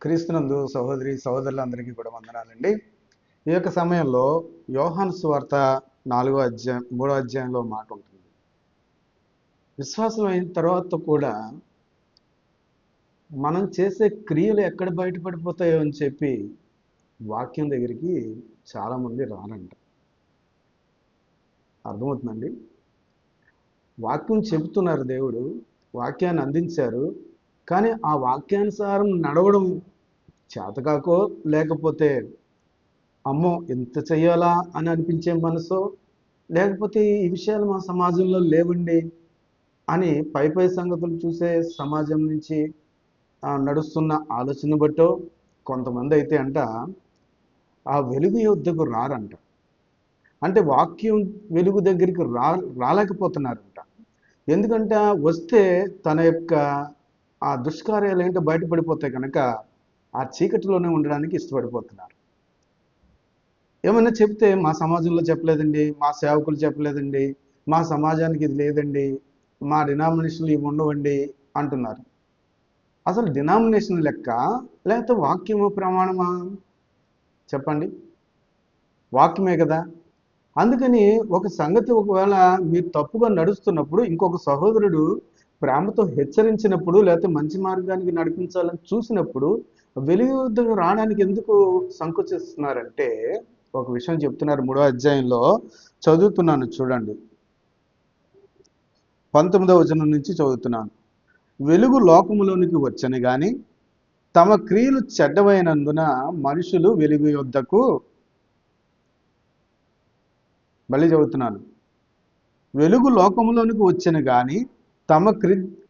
క్రీస్తునందు సహోదరి సహోదరులందరికీ కూడా వందనాలండి. ఈ యొక్క సమయంలో యోహాను సువార్త 3వ అధ్యాయంలో మాట ఉంటుంది. విశ్వాసం అయిన తర్వాత కూడా మనం చేసే క్రియలు ఎక్కడ బయటపడిపోతాయో అని చెప్పి వాక్యం దగ్గరికి చాలామంది రారంట. అర్థమవుతుందండి? వాక్యం చెబుతున్నారు, దేవుడు వాక్యాన్ని అందించారు. కానీ ఆ వాక్యానుసారం నడవడం చేతకాకో, లేకపోతే అమ్మో ఎంత చెయ్యాలా అని అనిపించే మనసో, లేకపోతే ఈ విషయాలు మా సమాజంలో లేవండి అని పై పై సంగతులు చూసే సమాజం నుంచి నడుస్తున్న ఆలోచన బట్టో కొంతమంది అయితే ఆ వెలుగు యొద్దకు రారంట. అంటే వాక్యం వెలుగు దగ్గరికి రాలేకపోతున్నారంట. ఎందుకంటే వస్తే తన యొక్క ఆ దుష్కార్యాలు ఏంటో బయటపడిపోతాయి కనుక ఆ చీకటిలోనే ఉండడానికి ఇష్టపడిపోతున్నారు. ఏమన్నా చెప్తే మా సమాజంలో చెప్పలేదండి, మా సేవకులు చెప్పలేదండి, మా సమాజానికి ఇది లేదండి, మా డినామినేషన్లు ఇవి ఉండవండి అంటున్నారు. అసలు డినామినేషన్ లెక్క లేకపోతే వాక్యము ప్రమాణమా? చెప్పండి. వాక్యమే కదా. అందుకని ఒక సంగతి ఒకవేళ మీరు తప్పుగా నడుస్తున్నప్పుడు ఇంకొక సహోదరుడు ప్రేమతో హెచ్చరించినప్పుడు, లేకపోతే మంచి మార్గానికి నడిపించాలని చూసినప్పుడు వెలుగు వద్దకు రావడానికి ఎందుకు సంకోచిస్తున్నారంటే ఒక విషయం చెప్తున్నారు. 3వ అధ్యాయంలో చదువుతున్నాను, చూడండి. 19వ వచనం నుంచి చదువుతున్నాను. వెలుగు లోకములోనికి వచ్చని గాని తమ క్రియలు చెడ్డవైనందున మనుషులు వెలుగు యొద్దకు, మళ్ళీ చదువుతున్నాను, వెలుగు లోకములోనికి వచ్చని గాని తమ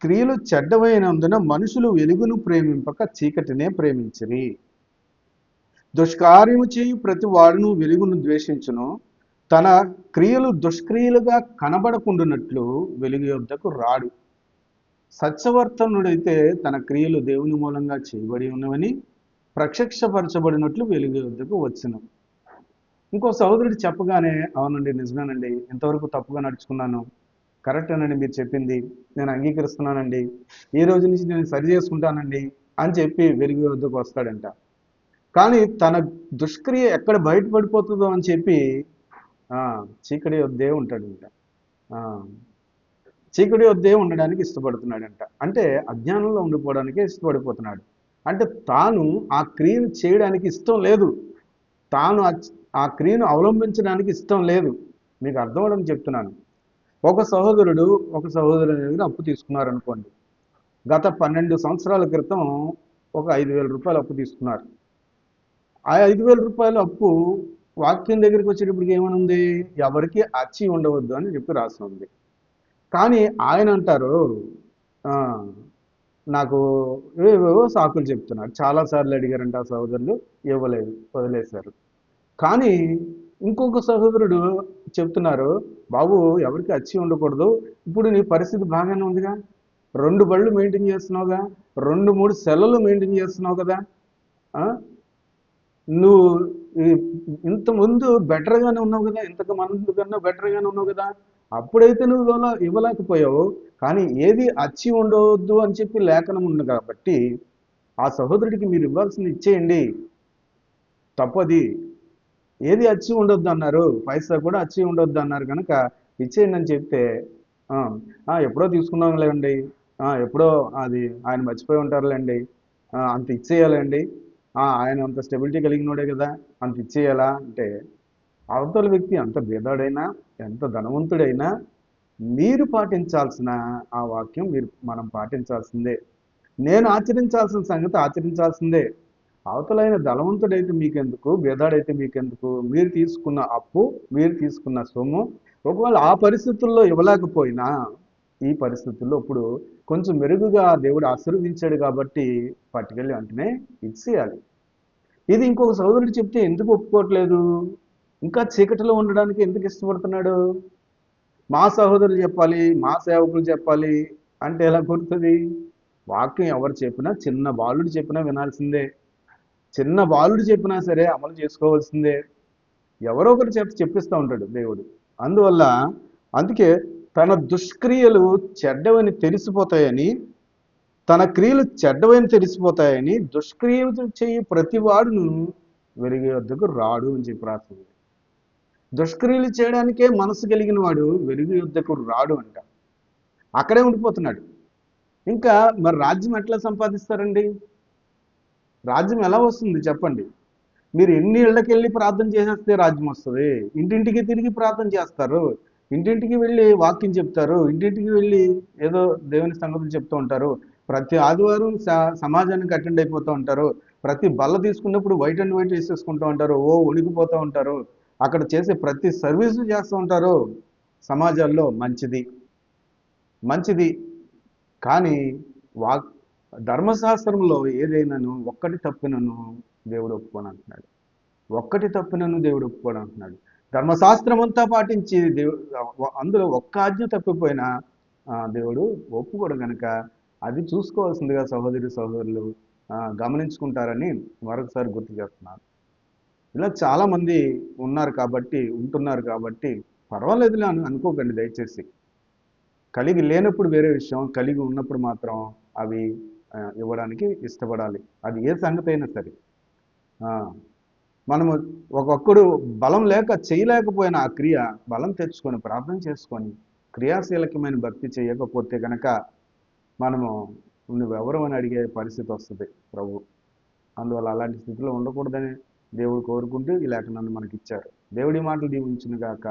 క్రియలు చెడ్డవైనందున మనుషులు వెలుగును ప్రేమింపక చీకటినే ప్రేమించిరి. దుష్కార్యము చేయు ప్రతి వాడును వెలుగును ద్వేషించును, తన క్రియలు దుష్క్రియలుగా కనబడకుండానట్లు వెలుగు యొద్దకు రాడు. సత్యవర్తనుడైతే తన క్రియలు దేవుని మూలంగా చేయబడి ఉన్నవని ప్రత్యక్షపరచబడినట్లు వెలుగు యొద్దకు వచ్చును. ఇంకో సహోదరుడు చెప్పగానే అవునండి, నిజమేనండి, ఇంతవరకు తప్పుగా నడుచుకున్నాను, కరెక్టేనండి మీరు చెప్పింది, నేను అంగీకరిస్తున్నానండి, ఈ రోజు నుంచి నేను సరి చేసుకుంటానండి అని చెప్పి వెలుగు వద్దకు వస్తాడంట. కానీ తన దుష్క్రియ ఎక్కడ బయటపడిపోతుందో అని చెప్పి చీకటి వద్దే ఉంటాడంట. చీకటి వద్దే ఉండడానికి ఇష్టపడుతున్నాడంట. అంటే అజ్ఞానంలో ఉండిపోవడానికే ఇష్టపడిపోతున్నాడు. అంటే తాను ఆ క్రియను చేయడానికి ఇష్టం లేదు, తాను ఆ క్రియను అవలంబించడానికి ఇష్టం లేదు. మీకు అర్థం అవడం చెప్తున్నాను. ఒక సహోదరుడు దగ్గర అప్పు తీసుకున్నారనుకోండి. గత 12 సంవత్సరాల క్రితం ఒక 5,000 రూపాయలు అప్పు తీసుకున్నారు. ఆ 5,000 రూపాయల అప్పు వాక్యం దగ్గరికి వచ్చేటప్పటికి ఏమనుంది? ఎవరికి అచ్చి ఉండవద్దు అని చెప్పి రాసి ఉంది. కానీ ఆయన అంటారు, నాకు ఏవేవో సాకులు చెప్తున్నారు. చాలాసార్లు అడిగారంట ఆ సహోదరులు, ఇవ్వలేదు, వదిలేశారు. కానీ ఇంకొక సహోదరుడు చెప్తున్నారు, బాబు ఎవరికి అచ్చి ఉండకూడదు, ఇప్పుడు నీ పరిస్థితి బాగానే ఉందిగా, 2 బళ్ళు మెయింటైన్ చేస్తున్నావుగా, 2-3 సెలవులు మెయింటైన్ చేస్తున్నావు కదా, నువ్వు ఇంతకుముందు బెటర్గానే ఉన్నావు కదా, ఇంతకు ముందు కన్నా బెటర్గానే ఉన్నావు కదా, అప్పుడైతే నువ్వు ఇవ్వలేకపోయావు. కానీ ఏది అచ్చి ఉండవద్దు అని చెప్పి లేఖనం ఉంది కాబట్టి ఆ సహోదరుడికి మీరు ఇవ్వాల్సింది ఇచ్చేయండి, తప్పది. ఏది అచ్చి ఉండొద్దు అన్నారు, పైసా కూడా అచ్చి ఉండొద్దు అన్నారు కనుక ఇచ్చేయండి అని చెప్తే ఎప్పుడో తీసుకున్నాంలేండి, ఎప్పుడో అది ఆయన మర్చిపోయి ఉంటారులేండి, అంత ఇచ్చేయాలండి, ఆయన అంత స్టెబిలిటీ కలిగినోడే కదా, అంత ఇచ్చేయాలా అంటే అవతల వ్యక్తి అంత బేదాడైనా ఎంత ధనవంతుడైనా మీరు పాటించాల్సిన ఆ వాక్యం మనం పాటించాల్సిందే. నేను ఆచరించాల్సిన సంగతి ఆచరించాల్సిందే. అవతలైన ధనవంతుడైతే మీకెందుకు, బేదాడైతే మీకెందుకు? మీరు తీసుకున్న అప్పు, మీరు తీసుకున్న సొమ్ము ఒకవేళ ఆ పరిస్థితుల్లో ఇవ్వలేకపోయినా ఈ పరిస్థితుల్లో ఇప్పుడు కొంచెం మెరుగుగా దేవుడు ఆశీర్వదించాడు కాబట్టి పట్టుకెళ్ళి వెంటనే ఇచ్చేయాలి. ఇది ఇంకొక సోదరుడు చెప్తే ఎందుకు ఒప్పుకోవట్లేదు? ఇంకా చీకటిలో ఉండడానికి ఎందుకు ఇష్టపడుతున్నాడు? మా సహోదరులు చెప్పాలి, మా సేవకులు చెప్పాలి అంటే ఎలా కుదురుతుంది? వాక్యం ఎవరు చెప్పినా, చిన్న బాలుడు చెప్పినా వినాల్సిందే, చిన్న బాలుడు చెప్పినా సరే అమలు చేసుకోవాల్సిందే. ఎవరో ఒకరు చెప్పిస్తూ ఉంటాడు దేవుడు. అందుకే తన దుష్క్రియలు చెడ్డవని తెలిసిపోతాయని తన క్రియలు చెడ్డవని తెలిసిపోతాయని దుష్క్రియలు చేయి ప్రతి వాడును వెలుగు యొద్దకు రాడు అని చెప్పి రాస్తుంది. దుష్క్రియలు చేయడానికే మనసు కలిగిన వాడు వెలుగు యొద్దకు రాడు అంట. అక్కడే ఉండిపోతున్నాడు. ఇంకా మరి రాజ్యం ఎట్లా సంపాదిస్తారండి? రాజ్యం ఎలా వస్తుంది చెప్పండి? మీరు ఎన్ని ఇళ్ళకి వెళ్ళి ప్రార్థన చేసేస్తే రాజ్యం వస్తుంది? ఇంటింటికి తిరిగి ప్రార్థన చేస్తారు, ఇంటింటికి వెళ్ళి వాక్యం చెప్తారు, ఇంటింటికి వెళ్ళి ఏదో దేవుని సంగతులు చెప్తూ ఉంటారు, ప్రతి ఆదివారం సమాజానికి అటెండ్ అయిపోతూ ఉంటారు, ప్రతి బల్ల తీసుకున్నప్పుడు వైట్ అండ్ వైట్ వేసేసుకుంటూ ఉంటారు, ఓ వణికిపోతూ ఉంటారు, అక్కడ చేసే ప్రతి సర్వీసు చేస్తూ ఉంటారు. సమాజాల్లో మంచిది మంచిది. కానీ వాక్ ధర్మశాస్త్రంలో ఏదైనాను ఒక్కటి తప్పినను దేవుడు ఒప్పుకొని అంటున్నాడు. ఒక్కటి తప్పినను దేవుడు ఒప్పుకోడు అంటున్నాడు. ధర్మశాస్త్రం అంతా పాటించి అందులో ఒక్క ఆజ్ఞ తప్పిపోయినా దేవుడు ఒప్పుకోడు కనుక అది చూసుకోవాల్సిందిగా సహోదరి సహోదరులు గమనించుకుంటారని మరొకసారి గుర్తు చేస్తున్నాను. ఇలా చాలామంది ఉంటున్నారు కాబట్టి పర్వాలేదులే అనుకోకండి దయచేసి. కలిగి లేనప్పుడు వేరే విషయం, కలిగి ఉన్నప్పుడు మాత్రం అవి ఇవ్వడానికి ఇష్టపడాలి. అది ఏ సంగతి అయినా సరే. మనము ఒక్కొక్కడు బలం లేక చేయలేకపోయిన ఆ క్రియ బలం తెచ్చుకొని ప్రార్థన చేసుకొని క్రియాశీలకమైన భక్తి చేయకపోతే కనుక మనము నువ్వెవరు అని అడిగే పరిస్థితి వస్తుంది ప్రభు. అందువల్ల అలాంటి స్థితిలో ఉండకూడదని దేవుడు కోరుకుంటూ ఈ లేఖనాన్ని మనకి ఇచ్చారు. దేవుడి మాటలు దీవించును గాక.